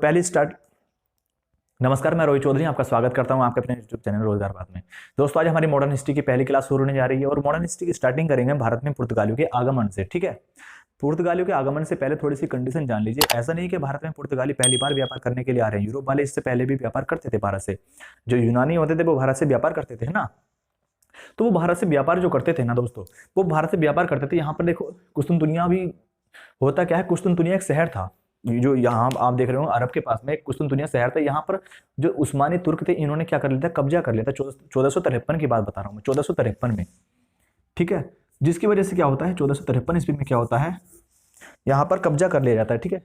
पहली स्टार्ट। नमस्कार, मैं रोहित चौधरी आपका स्वागत करता हूं आपके अपने यूट्यूब चैनल रोजगार बात में। दोस्तों, आज हमारी मॉडर्न हिस्ट्री की पहली क्लास शुरू होने जा रही है और मॉडर्न हिस्ट्री की स्टार्टिंग करेंगे भारत में पुर्तगालियों के आगमन से। ठीक है, पुर्तगालियों के आगमन से पहले थोड़ी सी कंडीशन जान लीजिए। ऐसा नहीं कि भारत में पुर्तगाली पहली बार व्यापार करने के लिए आ रहे हैं। यूरोप वाले इससे पहले भी व्यापार करते थे भारत से। जो यूनानी होते थे वो भारत से व्यापार करते थे ना, तो वो भारत से व्यापार जो करते थे ना दोस्तों, वो भारत से व्यापार करते थे। यहाँ पर देखो, कुस्तुनतुनिया भी होता क्या है, कुस्तुनतुनिया एक शहर था जो यहाँ आप देख रहे हो अरब के पास में एक कुस्तुनतुनिया शहर था। यहाँ पर जो उस्मानी तुर्क थे, इन्होंने क्या कर लिया था, कब्जा कर लिया था। 1453 की बात बता रहा हूँ मैं, 1453 में। ठीक है, जिसकी वजह से क्या होता है, 1453 ईस्वी में क्या होता है, यहाँ पर कब्जा कर लिया जाता है। ठीक है,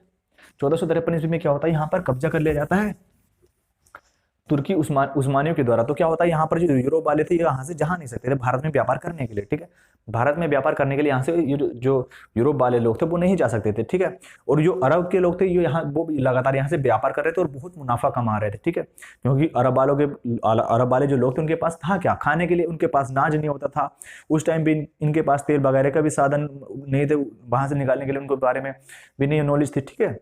1453 ईस्वी में क्या होता है, यहाँ पर कब्जा कर लिया जाता है तुर्की उस्मानियों के द्वारा। तो क्या होता है, यहाँ पर जो यूरोप वाले थे, ये यहाँ से जा नहीं सकते थे भारत में व्यापार करने के लिए। ठीक है, भारत में व्यापार करने के लिए यहाँ से ये जो यूरोप वाले लोग थे वो नहीं जा सकते थे। ठीक है, और जो अरब के लोग थे ये यहाँ वो लगातार यहाँ से व्यापार कर रहे थे और बहुत मुनाफा कमा रहे थे। ठीक है, क्योंकि अरब वाले जो लोग थे उनके पास था क्या, खाने के लिए उनके पास नाज नहीं होता था। उस टाइम भी इनके पास तेल वगैरह का भी साधन नहीं थे, वहां से निकालने के लिए उनके बारे में भी नहीं नॉलेज थी। ठीक है,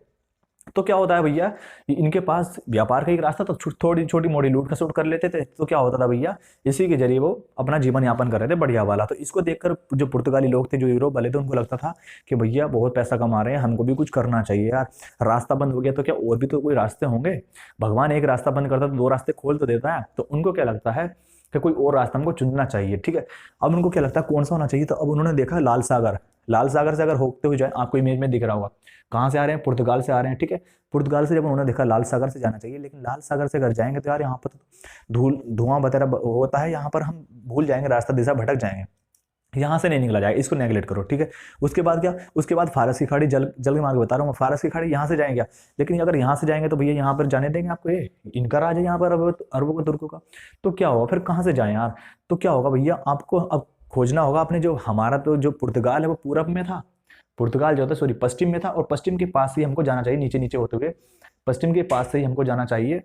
तो क्या होता है भैया, इनके पास व्यापार का एक रास्ता, तो थोड़ी छोटी मोटी लूट खसोट कर लेते थे। तो क्या होता था भैया, इसी के जरिए वो अपना जीवन यापन कर रहे थे बढ़िया वाला। तो इसको देखकर जो पुर्तगाली लोग थे, जो यूरोप वाले थे, उनको लगता था कि भैया बहुत पैसा कमा रहे हैं, हमको भी कुछ करना चाहिए यार। रास्ता बंद हो गया तो क्या और भी तो कोई रास्ते होंगे। भगवान एक रास्ता बंद करता तो दो रास्ते खोल तो देता है। तो उनको क्या लगता है कि कोई और रास्ता हमको चुनना चाहिए। ठीक है, अब उनको क्या लगता है कौन सा होना चाहिए, तो अब उन्होंने देखा लाल सागर। लाल सागर से अगर होते हुए जाए, आपको इमेज में दिख रहा होगा, कहाँ से आ रहे हैं, पुर्तगाल से आ रहे हैं। ठीक है, पुर्तगाल से जब उन्होंने देखा लाल सागर से जाना चाहिए, लेकिन लाल सागर से अगर जाएंगे तो यार यहाँ पर धुआं वगैरह होता है, यहाँ पर हम भूल जाएंगे, रास्ता दिशा भटक जाएंगे, यहाँ से नहीं निकला जाएगा, इसको नेगलेक्ट करो। ठीक है, उसके बाद क्या, उसके बाद फारस की खाड़ी, जल मार्ग बता रहा हूँ, फारस की खाड़ी यहाँ से जाएंगे। लेकिन अगर यहाँ से जाएंगे तो भैया यहाँ पर जाने देंगे आपको, ये इनका राज है यहाँ पर अरबों का, तुर्कों का। तो क्या होगा फिर, कहाँ से जाए यार। तो क्या होगा भैया, आपको अब खोजना होगा अपने जो हमारा तो जो पुर्तगाल है वो पूरब में था, पुर्तगाल जो था सॉरी पश्चिम में था, और पश्चिम के पास से हमको जाना चाहिए, नीचे नीचे होते हुए पश्चिम के पास से ही हमको जाना चाहिए,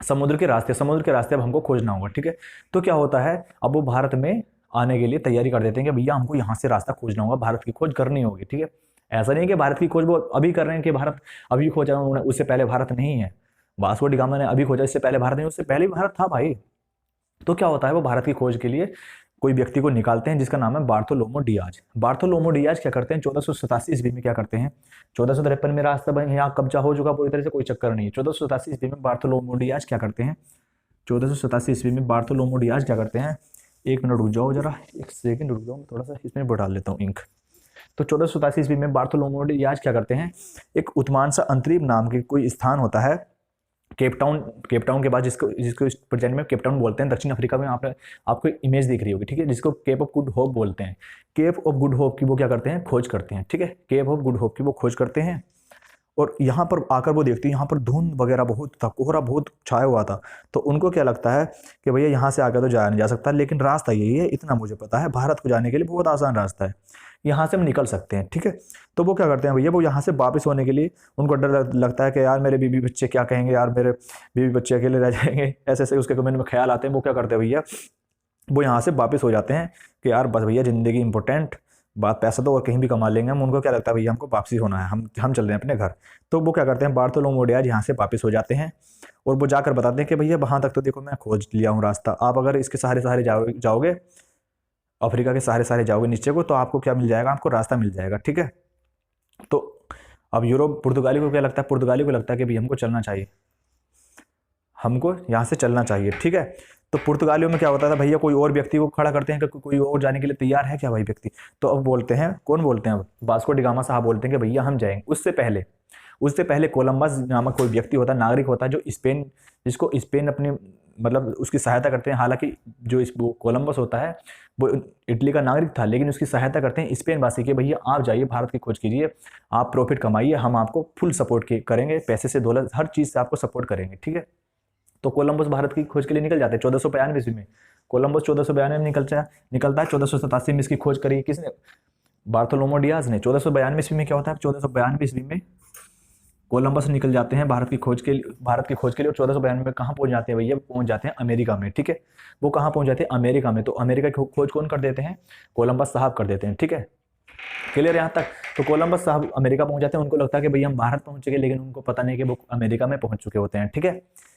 समुद्र के रास्ते अब हमको खोजना होगा। ठीक है, तो क्या होता है, अब वो भारत में आने के लिए तैयारी कर देते हैं कि भैया हमको यहाँ से रास्ता खोजना होगा, भारत की खोज करनी होगी। ठीक है, ऐसा नहीं कि भारत की खोज वो अभी कर रहे हैं कि भारत अभी खोजा उन्होंने, उससे पहले भारत नहीं है। वास्को डी गामा ने अभी खोजा, इससे पहले भारत नहीं, उससे पहले भी भारत था भाई। तो क्या होता है, वो भारत की खोज के लिए कोई व्यक्ति को निकालते हैं जिसका नाम है बार्थोलोमो डियाज। बार्थोलोमो डियाज क्या करते हैं, 1487 ईस्वी में क्या करते हैं, 1453 में रास्ता यहाँ कब्जा हो चुका पूरी तरह से, कोई चक्कर नहीं है। 1487 ईस्वी में बार्थोलोमो डियाज क्या करते हैं, 1487 ईस्वी में बार्थोलोमो डियाज क्या करते हैं, एक मिनट रुक जाओ जरा, एक सेकंड रुक जाओ, थोड़ा सा इसमें वो डाल लेता हूँ इंक। तो 1487 ईस्वी में बार्थोलोमो डियाज क्या करते हैं, एक उत्मांसा अंतरीप नाम के कोई स्थान होता है केप टाउन के बाद, जिसको प्रेजेंट में केप टाउन बोलते हैं, दक्षिण अफ्रीका में। आपको इमेज दिख रही होगी। ठीक है, जिसको केप ऑफ गुड होप बोलते हैं। केप ऑफ गुड होप की वो क्या करते हैं, खोज करते हैं। ठीक है, केप ऑफ गुड होप की वो खोज करते हैं, और यहाँ पर आकर वो देखते हैं यहाँ पर धुंध वगैरह बहुत था, कोहरा बहुत छाया हुआ था। तो उनको क्या लगता है कि भैया यहाँ से आकर तो जाया नहीं जा सकता, लेकिन रास्ता यही है, इतना मुझे पता है, भारत को जाने के लिए बहुत आसान रास्ता है, यहाँ से हम निकल सकते हैं। ठीक है, तो वो क्या करते हैं भैया, वो यहाँ से वापस होने के लिए उनको डर लगता है कि यार मेरे बीवी बच्चे क्या कहेंगे, यार मेरे बीवी बच्चे अकेले रह जाएंगे, ऐसे ऐसे उसके मन में ख्याल आते हैं। वो क्या करते हैं भैया, वो यहाँ से वापस हो जाते हैं कि यार बस भैया ज़िंदगी इंपॉर्टेंट, बात पैसा तो और कहीं भी कमा लेंगे हम। उनको क्या लगता है भैया हमको वापसी होना है, हम चल रहे हैं अपने घर। तो वो क्या करते हैं, बार्थोलोमो डियाज यहाँ से वापस हो जाते हैं, और वो जाकर बताते हैं कि भैया वहाँ तक तो देखो मैं खोज लिया हूँ रास्ता, आप अगर इसके सहारे जाओगे, अफ्रीका के सहारे जाओगे नीचे को, तो आपको क्या मिल जाएगा, आपको रास्ता मिल जाएगा। ठीक है, तो अब यूरोप पुर्तगाली को क्या लगता है, पुर्तगाली को लगता है कि भाई हमको चलना चाहिए, हमको यहाँ से चलना चाहिए। ठीक है, तो पुर्तगालियों में क्या होता था भैया, कोई और व्यक्ति को खड़ा करते हैं कि कोई और जाने के लिए तैयार है क्या भाई व्यक्ति। तो अब बोलते हैं, कौन बोलते हैं, अब वास्को डी गामा साहब बोलते हैं कि भैया हम जाएंगे। उससे पहले कोलंबस नामक कोई व्यक्ति होता है, नागरिक होता है, जो स्पेन, जिसको स्पेन अपने मतलब उसकी सहायता करते हैं। हालांकि जो कोलंबस होता है वो इटली का नागरिक था, लेकिन उसकी सहायता करते हैं स्पेन वासी के, भैया आप जाइए भारत की खोज कीजिए, आप प्रॉफिट कमाइए, हम आपको फुल सपोर्ट करेंगे, पैसे से दौलत हर चीज़ से आपको सपोर्ट करेंगे। ठीक है, तो कोलंबस भारत की खोज के लिए निकल जाते हैं 1492 ईस्वी में। कोलंबस 1492 में निकलता है। 1487 में इसकी खोज करी किसने, बार्थोलोमो डियाज ने। 1492 ईस्वी में क्या होता है, 1492 ईस्वी में कोलंबस निकल जाते हैं भारत की खोज के लिए, और 1492 में कहाँ पहुंच जाते हैं भैया, पहुंच जाते हैं अमेरिका में। ठीक है, वो कहाँ पहुंच जाते हैं, अमेरिका में। तो अमेरिका की खोज कौन कर देते हैं, कोलंबस साहब कर देते हैं। ठीक है, क्लियर यहाँ तक। तो कोलंबस साहब अमेरिका पहुंच जाते हैं, उनको लगता है कि भैया हम भारत पहुंच चुके, लेकिन उनको पता नहीं कि वो अमेरिका में पहुंच चुके होते हैं। ठीक है,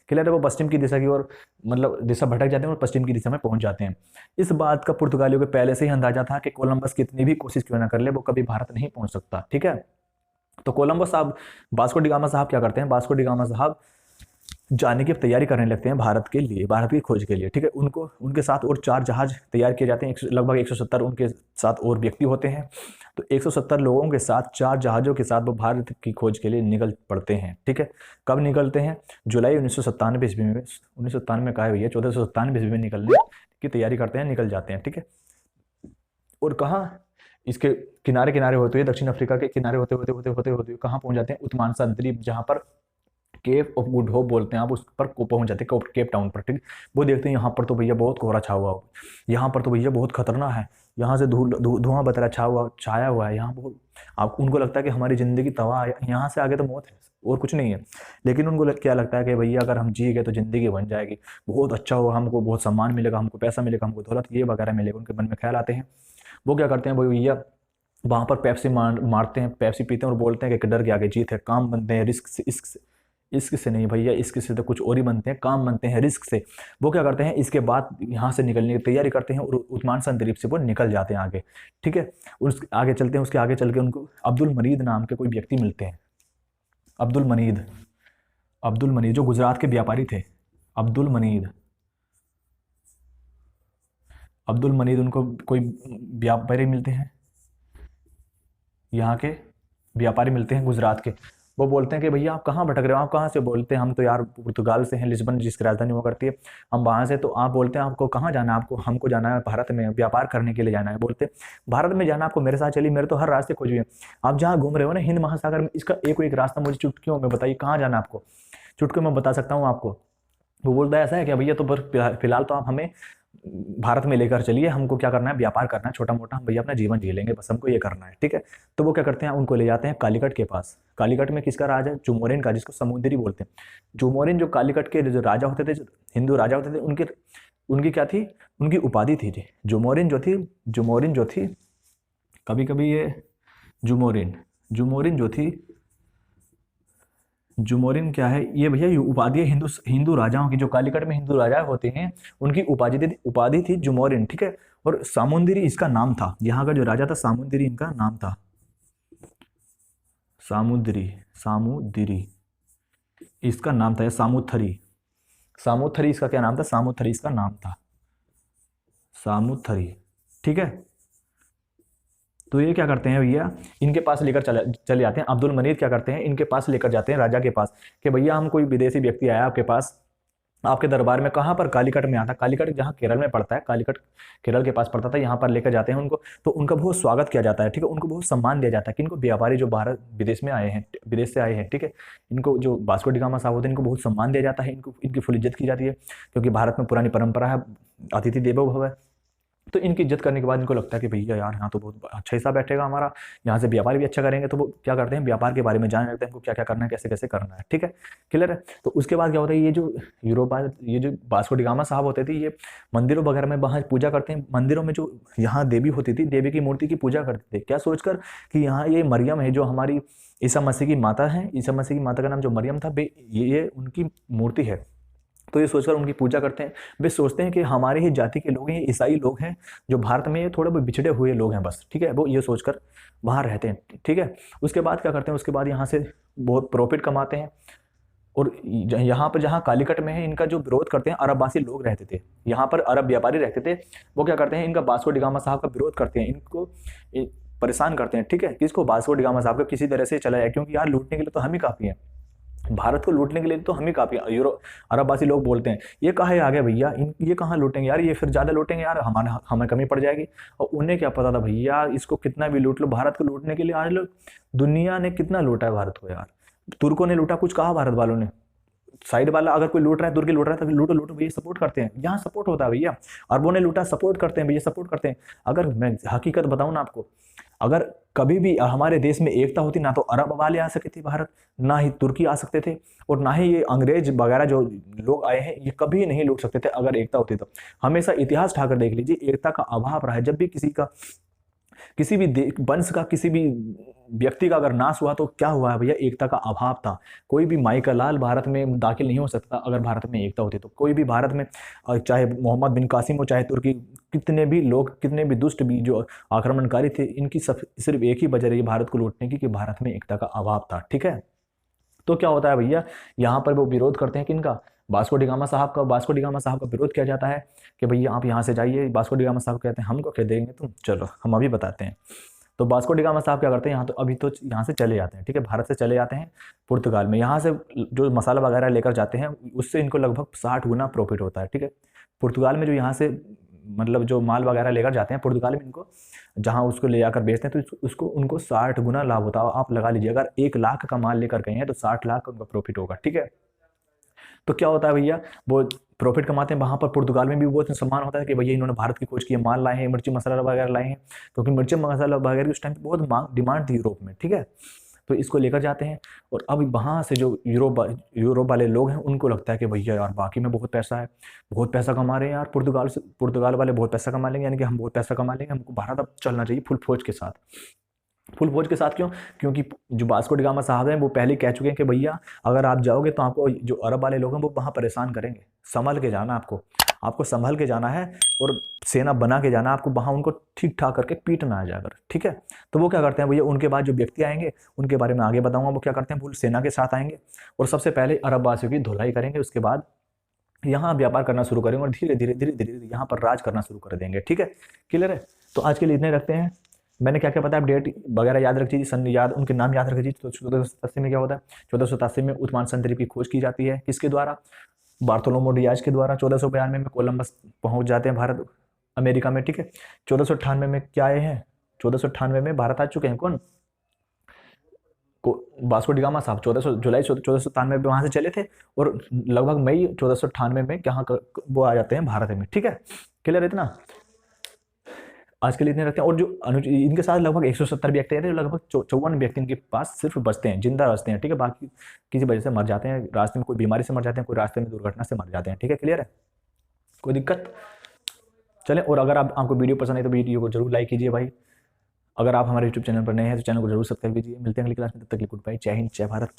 क्लियर है। वो पश्चिम की दिशा की ओर मतलब दिशा भटक जाते हैं और पश्चिम की दिशा में पहुंच जाते हैं। इस बात का पुर्तगालियों को पहले से ही अंदाजा था कि कोलंबस कितनी भी कोशिश क्यों ना कर ले, वो कभी भारत नहीं पहुंच सकता। ठीक है, तो कोलंबस साहब, वास्को डी गामा साहब क्या करते हैं, वास्को डी गामा साहब जाने की तैयारी करने लगते हैं भारत के लिए, भारत की खोज के लिए। ठीक है, उनको उनके साथ और 4 जहाज तैयार किए जाते हैं, लगभग 170 उनके साथ और व्यक्ति होते हैं। तो 170 लोगों के साथ 4 जहाज़ों के साथ वो भारत की खोज के लिए निकल पड़ते हैं। ठीक है, कब निकलते हैं, जुलाई 1997 ईस्वी में, 1997 का है भैया, 1497 ईस्वी में निकलने की तैयारी करते हैं, निकल जाते हैं। ठीक है, और कहाँ, इसके किनारे किनारे होते हुए, दक्षिण अफ्रीका के किनारे होते होते होते होते होते कहाँ पहुंच जाते हैं, उत्मानसा द्वीप, जहाँ पर केप ऑफ गुड होप बोलते हैं, आप उस पर पहुंच जाते हैं, केप टाउन पर। ठीक, वो देखते हैं यहाँ पर तो भैया बहुत कोहरा छा हुआ हो, यहाँ पर तो भैया बहुत खतरनाक है, यहाँ से धुआं बतरा छाया हुआ है, यहाँ बहुत, आप उनको लगता है कि हमारी ज़िंदगी तबाह है, यहाँ से आगे तो मौत है और कुछ नहीं है। लेकिन उनको क्या लगता है कि भैया अगर हम जी गए तो ज़िंदगी बन जाएगी, बहुत अच्छा होगा, हमको बहुत सम्मान मिलेगा, हमको पैसा मिलेगा, हमको दौलत ये वगैरह मिलेगा, उनके मन में ख्याल आते हैं। वो क्या करते हैं भैया, वहाँ पर पेप्सी मारते हैं, पेप्सी पीते हैं और बोलते हैं कि डर के आगे जीत है, काम बनते हैं रिस्क से, इश्क से नहीं भैया, इश्क से तो कुछ और ही बनते हैं, काम बनते हैं रिस्क से। वो क्या करते हैं, इसके बाद यहाँ से निकलने की तैयारी करते हैं और उत्मानसा द्वीप से वो निकल जाते हैं आगे। ठीक है, उस आगे चलते हैं, उसके आगे चल के उनको अब्दुल मनीद नाम के कोई व्यक्ति मिलते हैं, अब्दुल मनीद जो गुजरात के व्यापारी थे, अब्दुल मनीद उनको कोई व्यापारी मिलते हैं, यहाँ के व्यापारी मिलते हैं गुजरात के। वो बोलते हैं कि भैया आप कहाँ भटक रहे हो, आप कहाँ से, बोलते हैं हम तो यार पुर्तगाल से हैं, लिस्बन जिसकी राजधानी हुआ करती है, हम वहाँ से। तो आप बोलते हैं आपको कहाँ जाना है, हमको जाना है भारत में, व्यापार करने के लिए जाना है। बोलते भारत में जाना आपको, मेरे साथ चलिए, मेरे तो हर रास्ते खोजिए, आप जहाँ घूम रहे हो ना हिंद महासागर में, इसका एक रास्ता मुझे चुटकियों में बताइए कहाँ जाना है आपको, चुटकियों में बता सकता हूँ आपको। वो बोलता है ऐसा है क्या भैया, तो फिलहाल तो आप हमें भारत में लेकर चलिए, हमको क्या करना है, व्यापार करना है छोटा मोटा, हम भैया अपना जीवन जी लेंगे, बस हमको ये करना है। ठीक है, तो वो क्या करते हैं, उनको ले जाते हैं कालीकट के पास। कालीकट में किसका राज है, जुमोरिन का, जिसको समुद्री बोलते हैं। जुमोरिन जो कालीकट के जो राजा होते थे, जो हिंदू राजा होते थे, उनकी क्या थी, उनकी उपाधि थी जुमोरिन जो थी, कभी कभी ये जुमोरिन जो थी, जुमोरिन क्या है ये भैया, ये उपाधि है हिंदू राजाओं की, जो कालीकट में हिंदू राजा होते हैं उनकी उपाधि थी जुमोरिन। ठीक है, और सामुंदरी इसका नाम था, यहाँ का जो राजा था सामुंदरी इनका नाम था, सामुदरी इसका नाम था, या सामुथरी इसका क्या नाम था, सामुथरी इसका नाम था, सामुथरी। ठीक है, तो ये क्या करते हैं भैया, इनके पास लेकर चले जाते हैं, अब्दुल मनीद क्या करते हैं, इनके पास लेकर जाते हैं राजा के पास, कि भैया हम कोई विदेशी व्यक्ति आया आपके पास, आपके दरबार में, कहाँ पर, कालीकट में आता, कालीकट जहाँ केरल में पड़ता है, कालीकट केरल के पास पड़ता था, यहाँ पर लेकर जाते हैं उनको। तो उनका बहुत स्वागत किया जाता है। ठीक है, उनको बहुत सम्मान दिया जाता है कि इनको व्यापारी जो विदेश से आए हैं, ठीक है, इनको जो वास्को डी गामा साहब होते हैं, इनको बहुत सम्मान दिया जाता है, इनकी फुल इज्जत की जाती है, क्योंकि भारत में पुरानी परंपरा है अतिथि देवो भव है। तो इनकी इज्जत करने के बाद इनको लगता है कि भैया यार यहाँ तो बहुत अच्छा हिस्सा बैठेगा हमारा, यहाँ से व्यापार भी अच्छा करेंगे। तो वो क्या करते हैं, व्यापार के बारे में जानने लगते हैं, इनको क्या क्या करना है, कैसे कैसे करना है। ठीक है, क्लियर है। तो उसके बाद क्या होता है, ये जो वास्को डी गामा साहब होते थे, ये मंदिरों वगैरह में वहाँ पूजा करते हैं। मंदिरों में जो यहाँ देवी होती थी, देवी की मूर्ति की पूजा करते थे, क्या सोचकर कि यहाँ ये मरियम है, जो हमारी ईसा मसीह की माता है, ईसा मसीह की माता का नाम जो मरियम था, ये उनकी मूर्ति है। तो ये सोचकर उनकी पूजा करते हैं। वे सोचते हैं कि हमारे ही जाति के लोग हैं, ये ईसाई लोग हैं, जो भारत में थोड़े बहुत बिछड़े हुए लोग हैं बस। ठीक है, वो ये सोचकर वहाँ रहते हैं। ठीक है, उसके बाद क्या करते हैं, उसके बाद यहाँ से बहुत प्रॉफिट कमाते हैं। और यहाँ पर जहाँ कालीकट में है, इनका जो विरोध करते हैं, अरबवासी लोग रहते थे, यहाँ पर अरब व्यापारी रहते थे, वो क्या करते हैं, इनका वास्को डी गामा साहब का विरोध करते हैं, इनको परेशान करते हैं। ठीक है, किसको, वास्को डी गामा साहब को किसी तरह से चला जाए, क्योंकि यार लूटने के लिए तो हम ही काफ़ी हैं, भारत को लूटने के लिए तो हम ही काफ़ी हैं। अरबवासी लोग बोलते हैं ये कहाँ आ गए भैया, ये कहाँ लूटेंगे यार, ये फिर ज़्यादा लूटेंगे यार, हमें कमी पड़ जाएगी। और उन्हें क्या पता था भैया, इसको कितना भी लूट लो, भारत को लूटने के लिए आज लोग, दुनिया ने कितना लूटा है भारत को यार, तुर्कों ने लूटा, कुछ कहा भारत वालों ने, साइड वाला अगर कोई लूट रहा है, तुर्की लूट रहा है, तो लूटो भैया, सपोर्ट करते हैं, यहाँ सपोर्ट होता है भैया। अरबों ने लूटा, सपोर्ट करते हैं भैया, सपोर्ट करते हैं। अगर मैं हकीकत बताऊँ ना आपको, अगर कभी भी हमारे देश में एकता होती, ना तो अरब वाले आ सकते थे भारत, ना ही तुर्की आ सकते थे, और ना ही ये अंग्रेज वगैरह जो लोग आए हैं, ये कभी नहीं लूट सकते थे अगर एकता होती तो। हमेशा इतिहास ठाकर देख लीजिए, एकता का अभाव रहा है। जब भी किसी का किसी भी वंश का, किसी भी व्यक्ति का अगर नाश हुआ तो क्या हुआ है भैया, एकता का अभाव था। कोई भी माई का लाल भारत में दाखिल नहीं हो सकता अगर भारत में एकता होती तो। कोई भी भारत में, चाहे मोहम्मद बिन कासिम हो, चाहे तुर्की, कितने भी लोग, कितने भी दुष्ट भी जो आक्रमणकारी थे, इनकी सिर्फ एक ही वजह रही भारत को लूटने की, कि भारत में एकता का अभाव था। ठीक है, तो क्या होता है भैया, यहाँ पर वो विरोध करते हैं किनका, वास्को डी गामा साहब का। वास्को डी गामा साहब का विरोध किया जाता है कि भैया आप यहाँ से जाइए। वास्को डी गामा साहब कहते हैं हमको क्या देंगे तुम, चलो हम अभी बताते हैं। तो वास्को डी गामा साहब क्या करते हैं, यहाँ तो अभी तो यहाँ से चले जाते हैं, ठीक है, भारत से चले जाते हैं पुर्तगाल में। यहाँ से जो मसाला वगैरह लेकर जाते हैं उससे इनको लगभग 60 गुना प्रॉफिट होता है। ठीक है, पुर्तगाल में जो यहाँ से मतलब जो माल वगैरह लेकर जाते हैं पुर्तगाल में, इनको जहाँ उसको ले जाकर बेचते हैं तो उसको उनको 60 गुना लाभ होता है। आप लगा लीजिए, अगर 1 लाख का माल लेकर गए हैं तो 60 लाख का उनका प्रॉफिट होगा। ठीक है, तो क्या होता है भैया, वो प्रॉफिट कमाते हैं। वहाँ पर पुर्तगाल में भी बहुत सम्मान होता है कि भैया इन्होंने भारत की खोज की है, माल लाए हैं, मिर्ची मसाला वगैरह लाए हैं, क्योंकि मिर्ची मसाला वगैरह की उस टाइम पे बहुत डिमांड थी यूरोप में। ठीक है, तो इसको लेकर जाते हैं। और अब वहाँ से जो यूरोप वाले लोग हैं उनको लगता है कि भैया यार बाकी में बहुत पैसा है, बहुत पैसा कमा रहे हैं यार, पुर्तगाल वाले बहुत पैसा कमा लेंगे, यानी कि हम बहुत पैसा कमा लेंगे, हमको भारत अब चलना चाहिए फुल फौज के साथ। फुल फौज के साथ क्यों, क्योंकि जो वास्को डी गामा साहब हैं वो पहले ही कह चुके हैं कि भैया अगर आप जाओगे तो आपको जो अरब वाले लोग हैं वो वहाँ परेशान करेंगे, संभल के जाना, आपको संभल के जाना है और सेना बना के जाना, आपको वहाँ उनको ठीक ठाक करके पीटना है जाकर। ठीक है, तो वो क्या करते हैं भैया, उनके बाद जो व्यक्ति आएंगे उनके बारे में आगे बताऊंगा, वो क्या करते हैं, फुल सेना के साथ आएंगे और सबसे पहले अरब वासियों की धुलाई करेंगे, उसके बाद यहाँ व्यापार करना शुरू करेंगे और धीरे धीरे धीरे धीरे यहाँ पर राज करना शुरू कर देंगे। ठीक है, क्लियर है। तो आज के लिए इतने रखते हैं। मैंने क्या क्या बताया, आप डेट वगैरह याद रख लीजिए, सन याद, उनके नाम याद रख लीजिए। तो 1487 में क्या होता है, 1487 में उस्मान संतरीप की खोज की जाती है, किसके द्वारा, बार्थोलोमो डियाज के द्वारा। 1492 में कोलंबस पहुंच जाते हैं भारत अमेरिका में। ठीक है, 1498 में क्या आए हैं, 1498 में भारत आ चुके हैं कौन, वास्को डी गामा साहब। जुलाई 1497 में वहां से चले थे और लगभग मई 1498 में यहाँ वो आ जाते हैं भारत में। ठीक है, क्लियर है इतना। आज के लिए इतने रखते हैं। और जो इनके साथ लगभग 170 व्यक्ति रहते हैं, लगभग 54 व्यक्ति इनके पास सिर्फ बचते हैं, जिंदा बचते हैं। ठीक है, बाकी किसी वजह से मर जाते हैं, रास्ते में कोई बीमारी से मर जाते हैं, कोई रास्ते में दुर्घटना से मर जाते हैं। ठीक है, क्लियर है, कोई दिक्कत। चलें, और अगर आपको वीडियो पसंद है तो वीडियो को जरूर लाइक कीजिए भाई। अगर आप हमारे यूट्यूब चैनल पर नए हैं तो चैनल को जरूर सब्सक्राइब कीजिए। मिलते हैं अगली क्लास में, तब तक के लिए गुड बाय, जय हिंद, जय भारत।